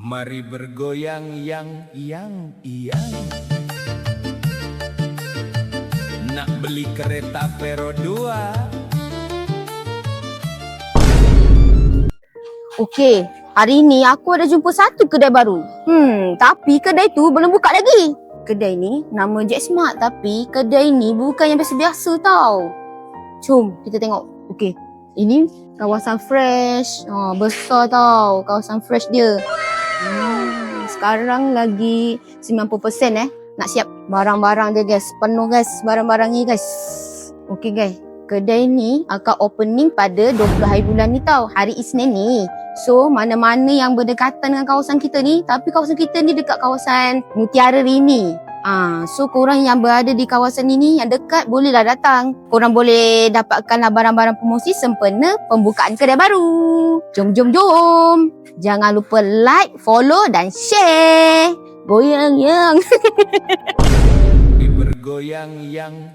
Mari bergoyang yang nak beli kereta Vero 2. Okey, hari ni aku ada jumpa satu kedai baru. Tapi kedai tu belum buka lagi. Kedai ni nama Jack Smart, tapi kedai ni bukan yang biasa-biasa tau. Jom kita tengok. Okey, ini kawasan fresh. Besar tau kawasan fresh dia. Sekarang lagi 90% nak siap barang-barang dia guys. Penuh guys barang-barang ni guys. Okey guys, kedai ni akan opening pada 20 hari bulan ni tau. Hari Isnin ni. So mana-mana yang berdekatan dengan kawasan kita ni, tapi kawasan kita ni dekat kawasan Mutiara Rini. So korang yang berada di kawasan ini yang dekat bolehlah datang. Korang boleh dapatkanlah barang-barang promosi sempena pembukaan kedai baru. Jom. Jangan lupa like, follow dan share. Goyang yang. Bergoyang yang